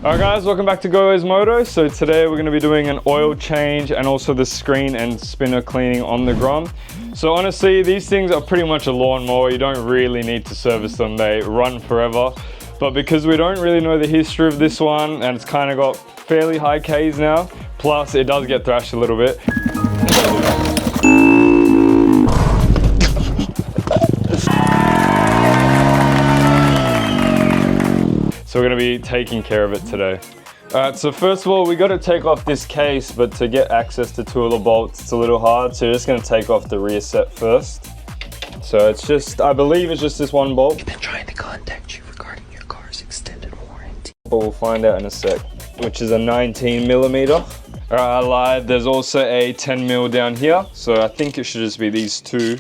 Alright guys, welcome back to Go's Moto. So today we're going to be doing an oil change and also the screen and spinner cleaning on the Grom. So honestly, these things are pretty much a lawnmower. You don't really need to service them. They run forever. But because we don't really know the history of this one and it's kind of got fairly high Ks now, plus it does get thrashed a little bit. So we're gonna be taking care of it today. All right, so first of all, we gotta take off this case, but to get access to two of the bolts, it's a little hard. So you're just gonna take off the rear set first. So it's just, I believe it's just this one bolt. We've been trying to contact you regarding your car's extended warranty. But we'll find out in a sec, which is a 19 millimeter. All right, I lied, there's also a 10 mil down here. So I think it should just be these two.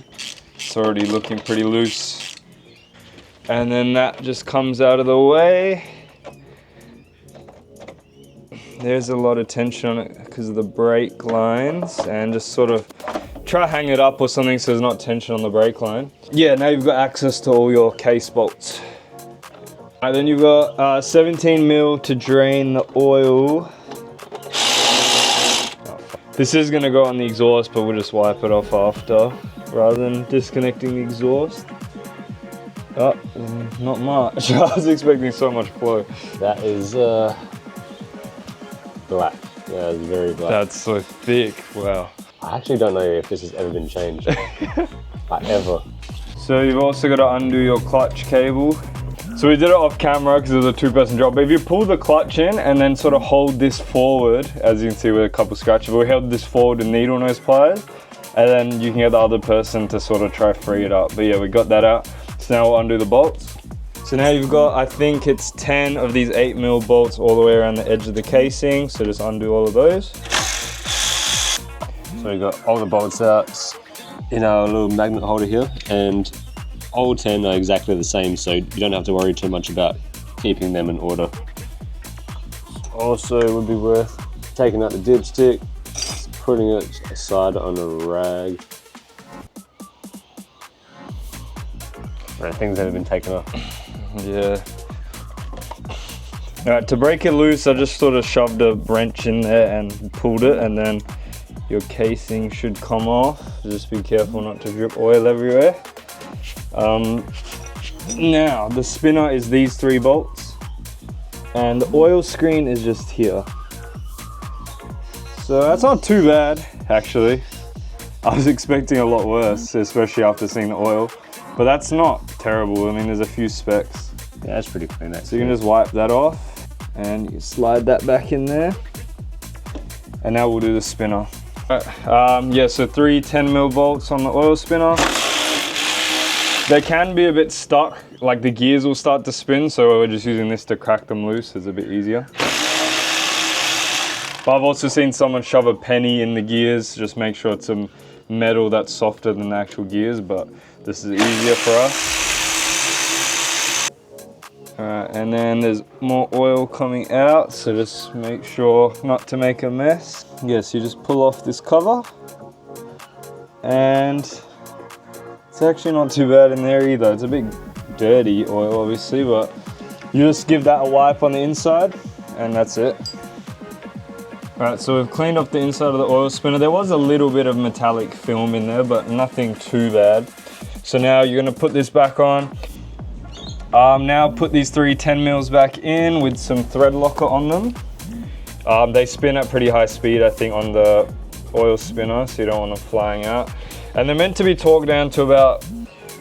It's already looking pretty loose. And then that just comes out of the way. There's a lot of tension on it because of the brake lines, and just sort of try to hang it up or something so there's not tension on the brake line. Yeah, now you've got access to all your case bolts. And then you've got 17 mil to drain the oil. This is gonna go on the exhaust, but we'll just wipe it off after rather than disconnecting the exhaust. Oh, not much. I was expecting so much flow. That is black. Yeah, it's very black. That's so thick. Wow. I actually don't know if this has ever been changed. Like ever. So you've also got to undo your clutch cable. So we did it off camera because it was a two-person job. But if you pull the clutch in and then sort of hold this forward, as you can see with a couple scratches, but we held this forward with needle nose pliers, and then you can get the other person to sort of try free it up. But yeah, we got that out. So now we'll undo the bolts. So now you've got, I think it's 10 of these 8 mil bolts all the way around the edge of the casing. So just undo all of those. So we've got all the bolts out in our little magnet holder here, and all 10 are exactly the same, so you don't have to worry too much about keeping them in order. Also, it would be worth taking out the dipstick, putting it aside on a rag. Things that have been taken off. Yeah. All right, to break it loose, I just sort of shoved a wrench in there and pulled it, and then your casing should come off. Just be careful not to drip oil everywhere. Now, the spinner is these 3 bolts, and the oil screen is just here. So that's not too bad, actually. I was expecting a lot worse, especially after seeing the oil. But that's not terrible. I mean, there's a few specks. Yeah, that's pretty clean actually. So you can just wipe that off and you can slide that back in there. And now we'll do the spinner. Yeah, so 3 10 mil bolts on the oil spinner. They can be a bit stuck, like the gears will start to spin, so we're just using this to crack them loose. It's a bit easier. But I've also seen someone shove a penny in the gears, just make sure it's a metal that's softer than the actual gears, but this is easier for us. Alright, and then there's more oil coming out, so just make sure not to make a mess. Yes, you just pull off this cover, and it's actually not too bad in there either. It's a bit dirty oil, obviously, but you just give that a wipe on the inside, and that's it. Alright, so we've cleaned up the inside of the oil spinner. There was a little bit of metallic film in there, but nothing too bad. So now you're gonna put this back on. Now put these 3 10 mils back in with some thread locker on them. They spin at pretty high speed, I think, on the oil spinner, so you don't want them flying out. And they're meant to be torqued down to about,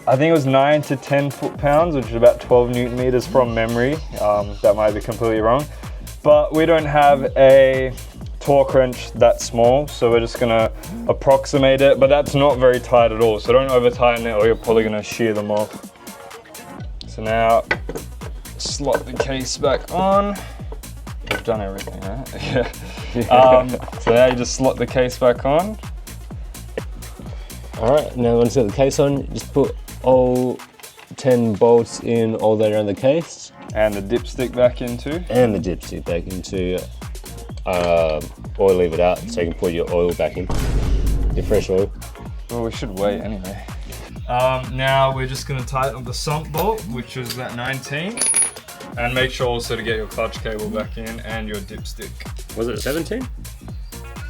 I think it was 9 to 10 foot-pounds, which is about 12 Newton meters from memory. That might be completely wrong. But we don't have a torque wrench that small, so we're just gonna approximate it, but that's not very tight at all, so don't over tighten it or you're probably gonna shear them off. So now slot the case back on. We've done everything, right? Yeah. So now you just slot the case back on. All right, now once you got the case on, just put all 10 bolts in all the way around the case. And the dipstick back into. And the dipstick back into, or leave it out so you can put your oil back in, your fresh oil. Well, we should wait anyway. Now we're just gonna tighten up the sump bolt, which is that 19. And make sure also to get your clutch cable back in and your dipstick. Was it 17?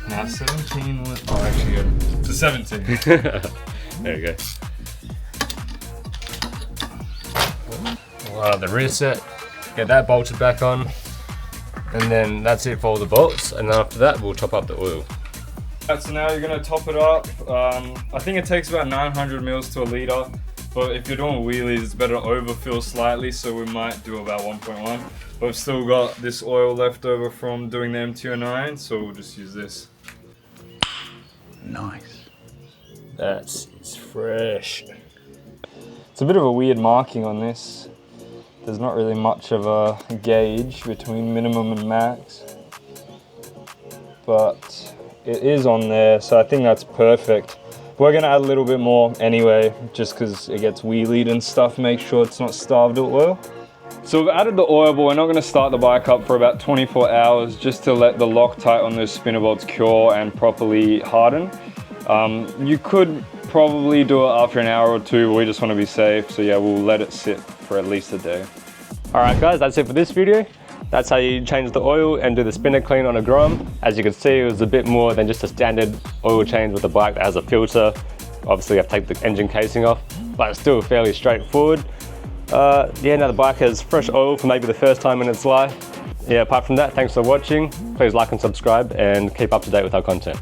Nah, 17 was, oh actually yeah, it's a 17. There you go. The rear set, get that bolted back on, and then that's it for all the bolts, and after that we'll top up the oil. Right, so now you're going to top it up. I think it takes about 900 mils to a litre, but if you're doing wheelies it's better to overfill slightly, so we might do about 1.1. But we've still got this oil left over from doing the MT09, so we'll just use this. Nice. It's fresh. It's a bit of a weird marking on this. There's not really much of a gauge between minimum and max, but it is on there, so I think that's perfect. We're gonna add a little bit more anyway, just because it gets wheelied and stuff, make sure it's not starved of oil. So we've added the oil, but we're not gonna start the bike up for about 24 hours just to let the Loctite on those spinner bolts cure and properly harden. You could probably do it after an hour or two, but we just wanna be safe, so yeah, we'll let it sit for at least a day. All right guys, that's it for this video. That's how you change the oil and do the spinner clean on a Grom. As you can see, it was a bit more than just a standard oil change with a bike that has a filter. Obviously you have to take the engine casing off, but it's still fairly straightforward. Yeah, now the bike has fresh oil for maybe the first time in its life. Yeah, apart from that, thanks for watching. Please like and subscribe and keep up to date with our content.